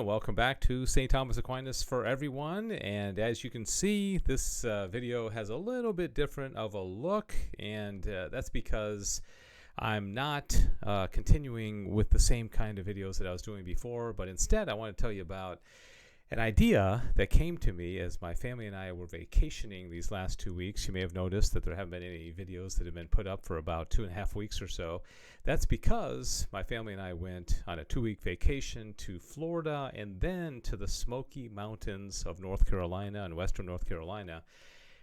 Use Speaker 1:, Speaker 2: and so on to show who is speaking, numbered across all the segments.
Speaker 1: welcome back to St. Thomas Aquinas for everyone. And as you can see, this video has a little bit different of a look, and that's because I'm not continuing with the same kind of videos that I was doing before, but instead I want to tell you about an idea that came to me as my family and I were vacationing these last 2 weeks. You may have noticed that there haven't been any videos that have been put up for about 2.5 weeks or so. That's because my family and I went on a 2-week vacation to Florida and then to the Smoky Mountains of North Carolina and western North Carolina.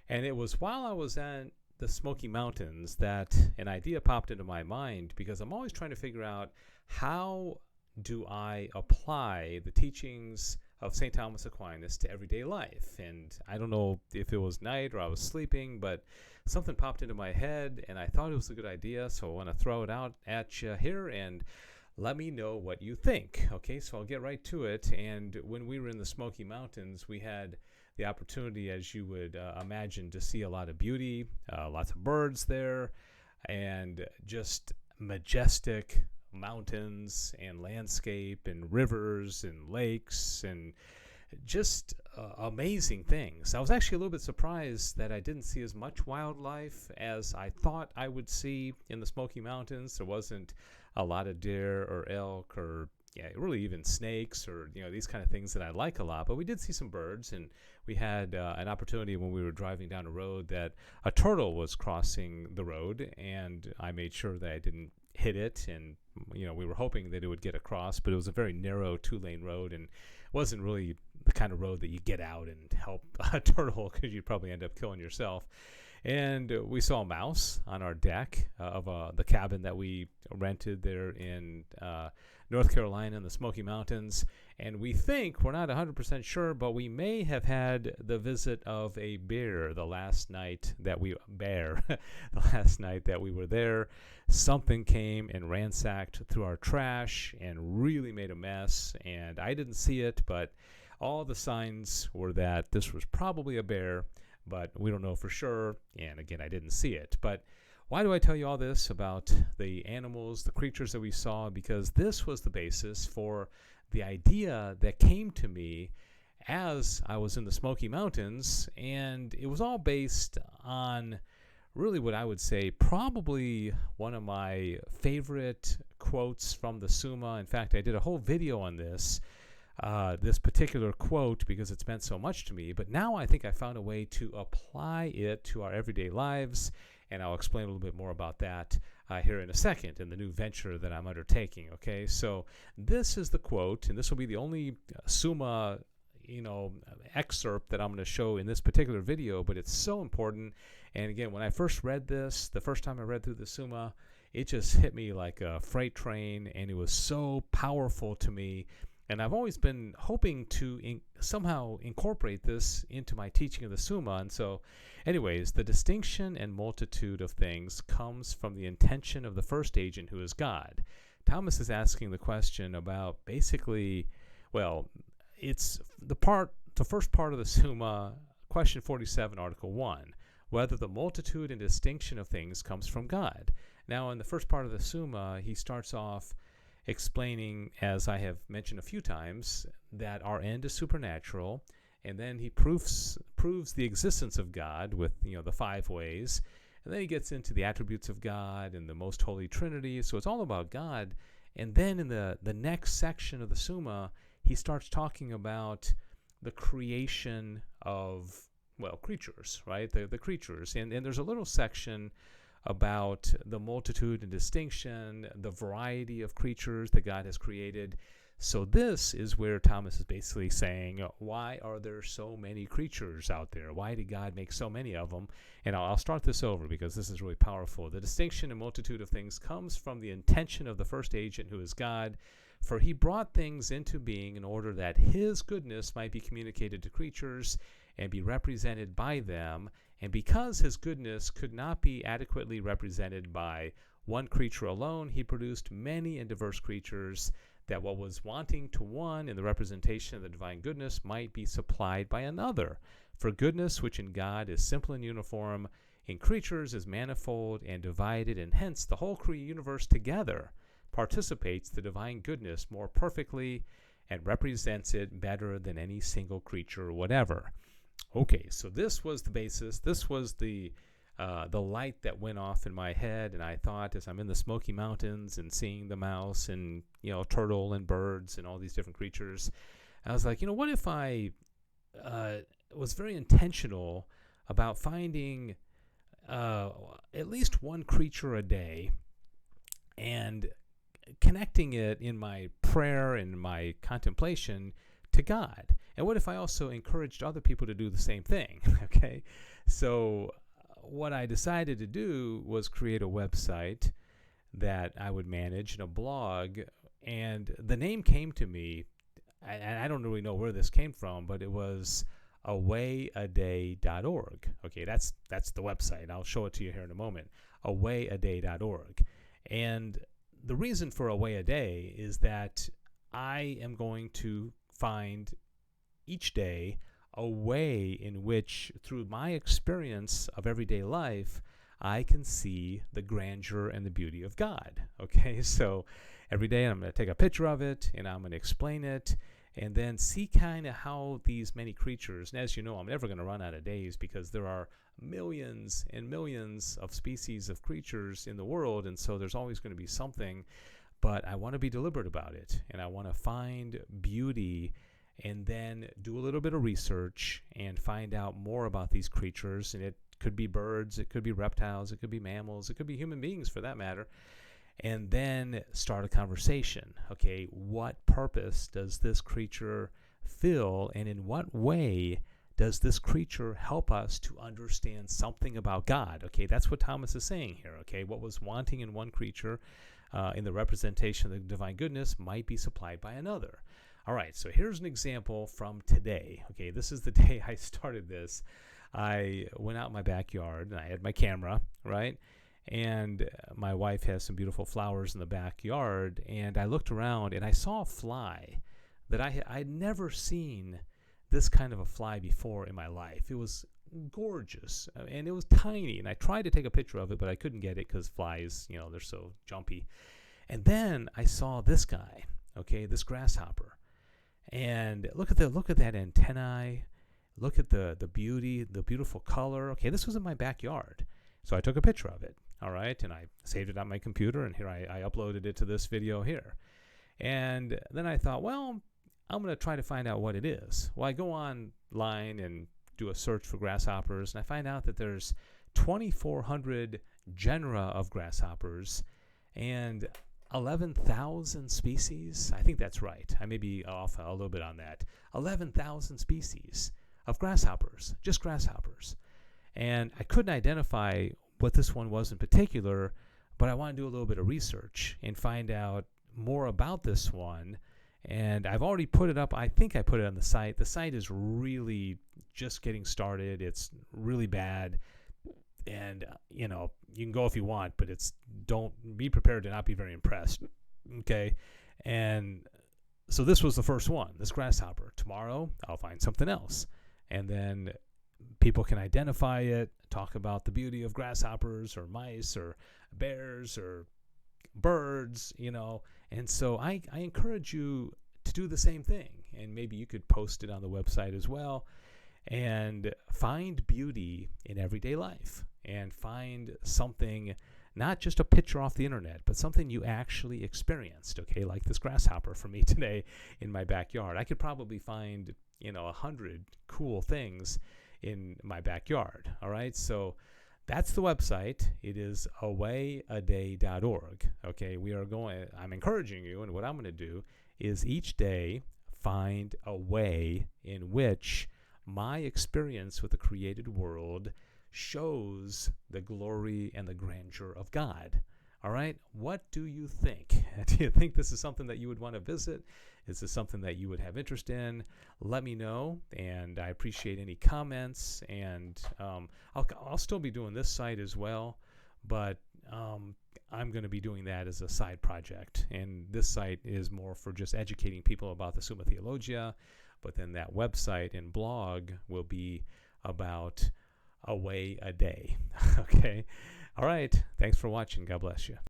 Speaker 1: And it was while I was in the Smoky Mountains that an idea popped into my mind, because I'm always trying to figure out, how do I apply the teachings of St. Thomas Aquinas to everyday life? And I don't know if it was night or I was sleeping, but something popped into my head and I thought it was a good idea, so I want to throw it out at you here and let me know what you think. Okay, so I'll get right to it. And when we were in the Smoky Mountains, we had the opportunity, as you would imagine, to see a lot of beauty, lots of birds there, and just majestic mountains and landscape and rivers and lakes and just amazing things. I was actually a little bit surprised that I didn't see as much wildlife as I thought I would see in the Smoky Mountains. There wasn't a lot of deer or elk or really even snakes or these kind of things that I like a lot, but we did see some birds, and we had an opportunity when we were driving down a road that a turtle was crossing the road, and I made sure that I didn't hit it, and we were hoping that it would get across, but it was a very narrow 2-lane road and wasn't really the kind of road that you get out and help a turtle, because you'd probably end up killing yourself. And we saw a mouse on our deck of the cabin that we rented there in North Carolina in the Smoky Mountains. And we think, we're not 100% sure, but we may have had the visit of a bear the last night that we were there. Something came and ransacked through our trash and really made a mess. And I didn't see it, but all the signs were that this was probably a bear, but we don't know for sure. And again, I didn't see it. But why do I tell you all this about the animals, the creatures that we saw? Because this was the basis for the idea that came to me as I was in the Smoky Mountains. And it was all based on really what I would say probably one of my favorite quotes from the Summa. In fact, I did a whole video on this particular quote because it's meant so much to me. But now I think I found a way to apply it to our everyday lives, and I'll explain a little bit more about that here in a second in the new venture that I'm undertaking. Okay, so this is the quote, and this will be the only Summa excerpt that I'm going to show in this particular video, but it's so important. And again, when I first read this, the first time I read through the Summa, it just hit me like a freight train, and it was so powerful to me. And I've always been hoping to somehow incorporate this into my teaching of the Summa. And so, anyways, the distinction and multitude of things comes from the intention of the first agent, who is God. Thomas is asking the question about basically, it's the first part of the Summa, question 47, article 1, whether the multitude and distinction of things comes from God. Now, in the first part of the Summa, he starts off explaining, as I have mentioned a few times, that our end is supernatural, and then he proves the existence of God with the 5 ways, and then he gets into the attributes of God and the most holy Trinity. So it's all about God. And then in the next section of the Summa, he starts talking about the creation of creatures, right? The creatures, and there's a little section about the multitude and distinction, the variety of creatures that God has created. So this is where Thomas is basically saying, why are there so many creatures out there? Why did God make so many of them? And I'll start this over because this is really powerful. The distinction and multitude of things comes from the intention of the first agent, who is God. For he brought things into being in order that his goodness might be communicated to creatures and be represented by them. And because his goodness could not be adequately represented by one creature alone, he produced many and diverse creatures, that what was wanting to one in the representation of the divine goodness might be supplied by another. For goodness, which in God is simple and uniform, in creatures is manifold and divided, and hence the whole universe together participates the divine goodness more perfectly, and represents it better than any single creature or whatever. Okay, so this was the basis. This was the light that went off in my head, and I thought, as I'm in the Smoky Mountains and seeing the mouse and turtle and birds and all these different creatures, I was like, what if I was very intentional about finding at least one creature a day and connecting it in my prayer and my contemplation to God. And what if I also encouraged other people to do the same thing? Okay, so what I decided to do was create a website that I would manage and a blog, and the name came to me, and I don't really know where this came from, but it was awayaday.org. Okay, that's the website. I'll show it to you here in a moment. Awayaday.org. And the reason for Away a Day is that I am going to find each day a way in which, through my experience of everyday life, I can see the grandeur and the beauty of God. Okay, so every day I'm going to take a picture of it and I'm going to explain it and then see kind of how these many creatures, and as you know, I'm never going to run out of days because there are millions and millions of species of creatures in the world, and so there's always going to be something, but I want to be deliberate about it, and I want to find beauty and then do a little bit of research and find out more about these creatures. And it could be birds, it could be reptiles, it could be mammals, it could be human beings for that matter, and then start a conversation. Okay, what purpose does this creature fill, and in what way does this creature help us to understand something about God? Okay, that's what Thomas is saying here. Okay, what was wanting in one creature in the representation of the divine goodness might be supplied by another. All right, so here's an example from today. Okay, this is the day I started this. I went out in my backyard and I had my camera, right? And my wife has some beautiful flowers in the backyard, and I looked around and I saw a fly that I'd never seen this kind of a fly before in my life. It was gorgeous, and it was tiny, and I tried to take a picture of it, but I couldn't get it because flies, they're so jumpy. And then I saw this guy, okay, this grasshopper, and look at that antennae, look at the beauty, the beautiful color. Okay, this was in my backyard, so I took a picture of it. All right, and I saved it on my computer, and here I uploaded it to this video here. And then I thought, well, I'm going to try to find out what it is. Well, I go online and do a search for grasshoppers, and I find out that there's 2,400 genera of grasshoppers and 11,000 species. I think that's right. I may be off a little bit on that. 11,000 species of grasshoppers, just grasshoppers. And I couldn't identify what this one was in particular, but I want to do a little bit of research and find out more about this one. And I've already put it up. I think I put it on the site. The site is really just getting started. It's really bad. And, you can go if you want, but don't be prepared to not be very impressed. Okay. And so this was the first one, this grasshopper. Tomorrow I'll find something else. And then people can identify it, talk about the beauty of grasshoppers or mice or bears or birds, And so I encourage you to do the same thing. And maybe you could post it on the website as well. And find beauty in everyday life, and find something, not just a picture off the internet, but something you actually experienced, okay, like this grasshopper for me today in my backyard. I could probably find, 100 cool things in my backyard, all right? So that's the website. It is awayaday.org, okay? I'm encouraging you, and what I'm going to do is each day find a way in which my experience with the created world shows the glory and the grandeur of God. All right? What do you think? Do you think this is something that you would want to visit? Is this something that you would have interest in? Let me know, and I appreciate any comments. And I'll still be doing this site as well, but I'm going to be doing that as a side project. And this site is more for just educating people about the Summa Theologia. But then that website and blog will be about Away a Day. Okay. All right. Thanks for watching. God bless you.